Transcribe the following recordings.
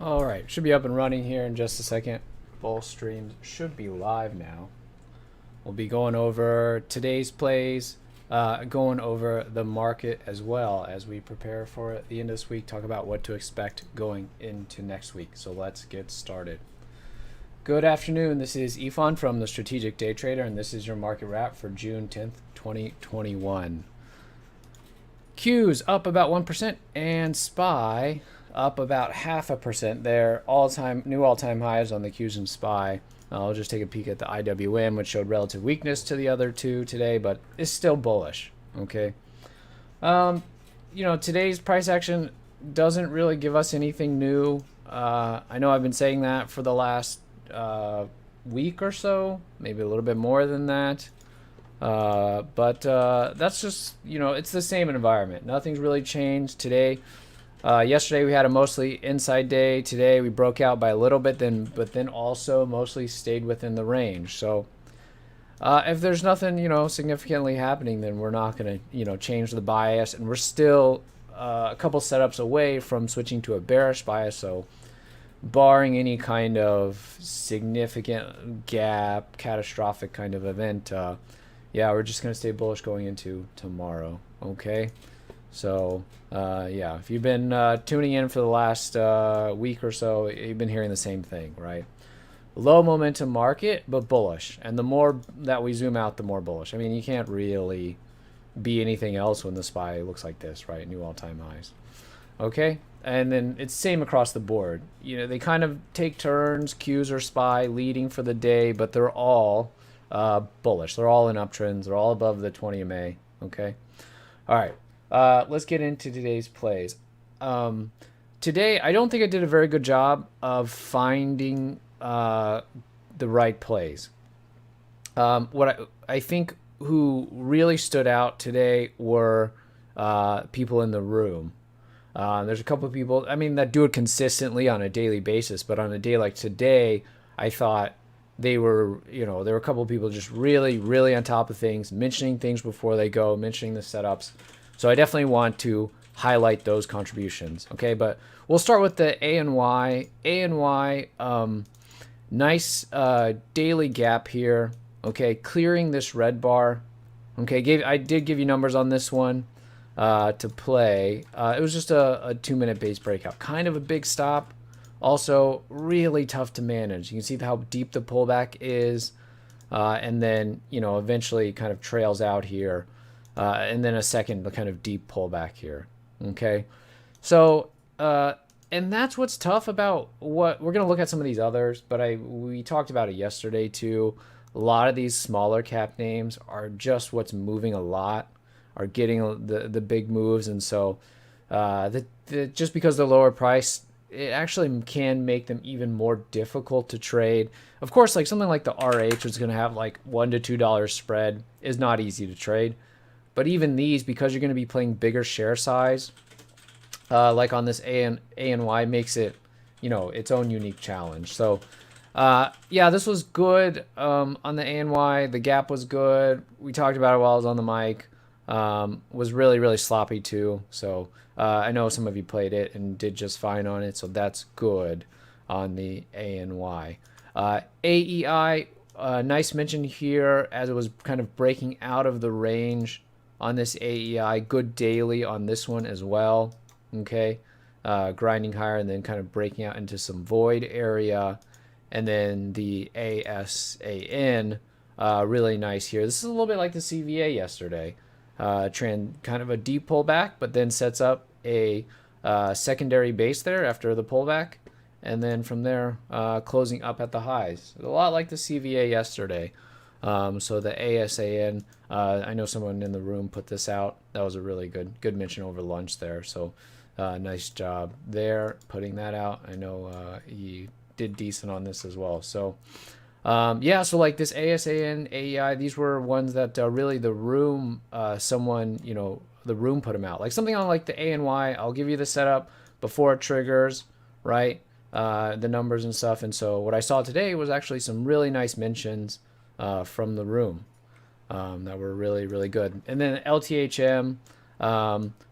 All right, should be up and running here in just a second. Both streams should be live now. We'll be going over today's plays, going over the market as well as we prepare for the end of this week, talk about what to expect going into next week. So let's get started. Good afternoon. This is Ifan from the Strategic Day Trader, and this is your market wrap for June 10th, 2021. Q's up about 1%, and SPY up about 0.5%. They're new all-time highs on the Q's and SPY. I'll just take a peek at the IWM, which showed relative weakness to the other two today, but is still bullish. Okay. Today's price action doesn't really give us anything new. I know I've been saying that for the last week or so, maybe a little bit more than that. But that's just, it's the same environment. Nothing's really changed today. Yesterday we had a mostly inside day. Today we broke out by a little bit, but then also mostly stayed within the range. So if there's nothing, significantly happening, then we're not going to, change the bias, and we're still a couple setups away from switching to a bearish bias. So barring any kind of significant gap, catastrophic kind of event, yeah, we're just going to stay bullish going into tomorrow. Okay. So, yeah, if you've been tuning in for the last week or so, you've been hearing the same thing, right? Low momentum market, but bullish. And the more that we zoom out, the more bullish. I mean, you can't really be anything else when the SPY looks like this, right? New all-time highs. Okay? And then it's same across the board. They kind of take turns, Qs or SPY, leading for the day, but they're all bullish. They're all in uptrends. They're all above the 20 MA. Okay? All right. Let's get into today's plays. Today, I don't think I did a very good job of finding the right plays. What I think who really stood out today were people in the room. There's a couple of people, that do it consistently on a daily basis, but on a day like today, I thought there were a couple of people just really, really on top of things, mentioning things before they go, mentioning the setups. So I definitely want to highlight those contributions. Okay, but we'll start with the ANY. ANY, nice daily gap here. Okay, clearing this red bar. Okay, I did give you numbers on this one to play. It was just a 2-minute base breakout. Kind of a big stop. Also, really tough to manage. You can see how deep the pullback is. And then, eventually kind of trails out here. And then a second kind of deep pullback here. Okay. So, and that's what's tough about what we're going to look at some of these others, but we talked about it yesterday too. A lot of these smaller cap names are just what's moving a lot, are getting the big moves. And so, just because they're lower price, it actually can make them even more difficult to trade. Of course, like something like the RH, which is going to have like $1 to $2 spread, is not easy to trade. But even these, because you're going to be playing bigger share size, like on this ANY, makes it, its own unique challenge. So, yeah, this was good on the ANY. The gap was good. We talked about it while I was on the mic. Was really, really sloppy too. So I know some of you played it and did just fine on it. So that's good on the ANY. AEI, nice mention here as it was kind of breaking out of the range on this AEI. Good daily on this one as well. Okay. Grinding higher and then kind of breaking out into some void area. And then the ASAN, really nice here. This is a little bit like the CVA yesterday. Kind of a deep pullback, but then sets up a secondary base there after the pullback. And then from there, closing up at the highs. A lot like the CVA yesterday. So the ASAN, I know someone in the room put this out. That was a really good mention over lunch there. So nice job there putting that out. I know he did decent on this as well. So yeah, so like this ASAN, AEI, these were ones that really the room, someone, the room put them out. Like something on like the ANY, I'll give you the setup before it triggers, right? The numbers and stuff. And so what I saw today was actually some really nice mentions from the room that were really, really good. And then LTHM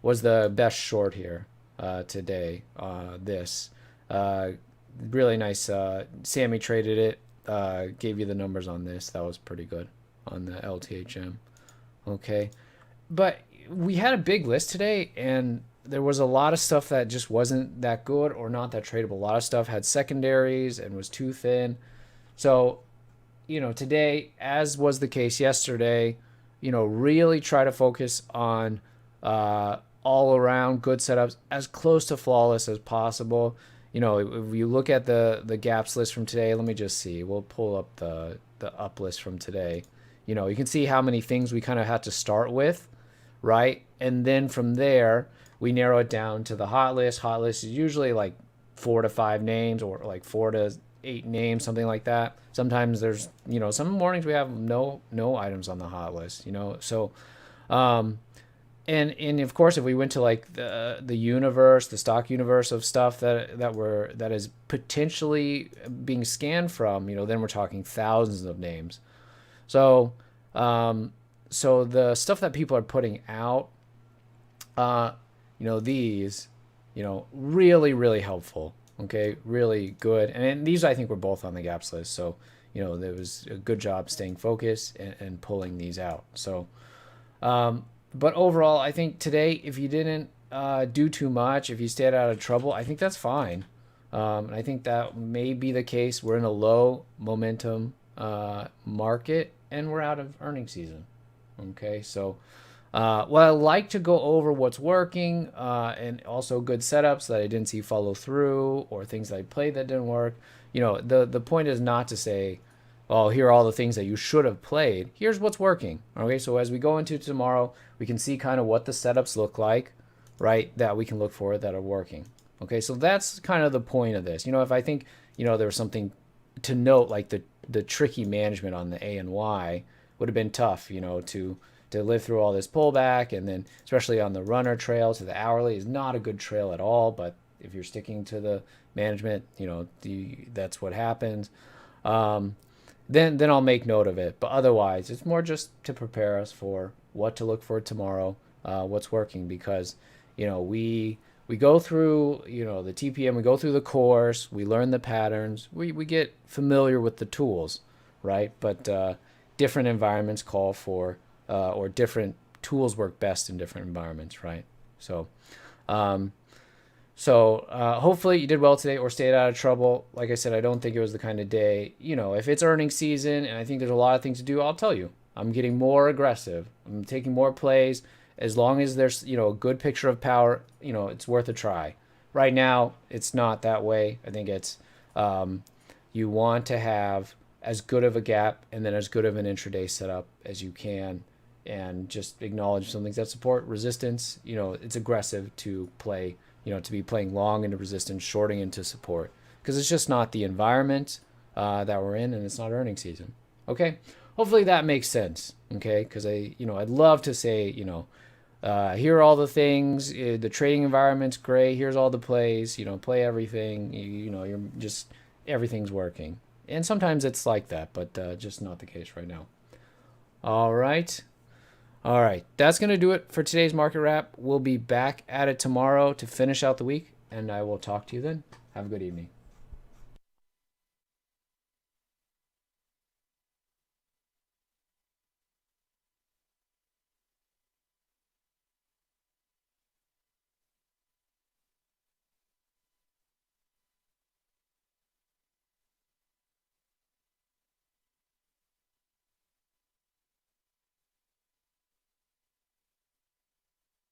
was the best short here today. Really nice. Sammy traded it. Gave you the numbers on this. That was pretty good on the LTHM. Okay. But we had a big list today, and there was a lot of stuff that just wasn't that good or not that tradable. A lot of stuff had secondaries and was too thin. So, today, as was the case yesterday, really try to focus on all around good setups, as close to flawless as possible. If you look at the gaps list from today, let me just see. We'll pull up the up list from today. You can see how many things we kind of had to start with, right? And then from there, we narrow it down to the hot list. Hot list is usually like 4 to 5 names, or like 4 to 8 names, something like that. Sometimes there's, some mornings we have no items on the hot list, So, and of course, if we went to like the universe, the stock universe of stuff that is potentially being scanned from, then we're talking thousands of names. So, so the stuff that people are putting out, these, really, really helpful. Okay, really good. And these, I think, were both on the gaps list. So, there was a good job staying focused and pulling these out. So, but overall, I think today, if you didn't do too much, if you stayed out of trouble, I think that's fine. And I think that may be the case. We're in a low momentum market, and we're out of earnings season. Okay, so well, I like to go over what's working and also good setups that I didn't see follow through, or things that I played that didn't work. The point is not to say, oh, here are all the things that you should have played. Here's what's working. Okay, so as we go into tomorrow, we can see kind of what the setups look like, right, that we can look for that are working. Okay, so that's kind of the point of this. If I think, there was something to note, like the tricky management on the A and Y would have been tough, to live through all this pullback, and then especially on the runner trail to the hourly is not a good trail at all. But if you're sticking to the management, that's what happens. Then I'll make note of it. But otherwise, it's more just to prepare us for what to look for tomorrow, what's working, because we go through the TPM, we go through the course, we learn the patterns, we get familiar with the tools, right? But different environments call for or different tools work best in different environments, right? So hopefully you did well today or stayed out of trouble. Like I said, I don't think it was the kind of day, if it's earnings season and I think there's a lot of things to do, I'll tell you. I'm getting more aggressive. I'm taking more plays. As long as there's, a good picture of power, it's worth a try. Right now, it's not that way. I think it's you want to have as good of a gap and then as good of an intraday setup as you can, and just acknowledge some things that support resistance. It's aggressive to play, to be playing long into resistance, shorting into support, because it's just not the environment that we're in, and it's not earnings season. Okay, hopefully that makes sense. Okay, because I'd love to say, here are all the things. The trading environment's great. Here's all the plays. Play everything. You're just everything's working, and sometimes it's like that, but just not the case right now. All right. That's going to do it for today's market wrap. We'll be back at it tomorrow to finish out the week, and I will talk to you then. Have a good evening.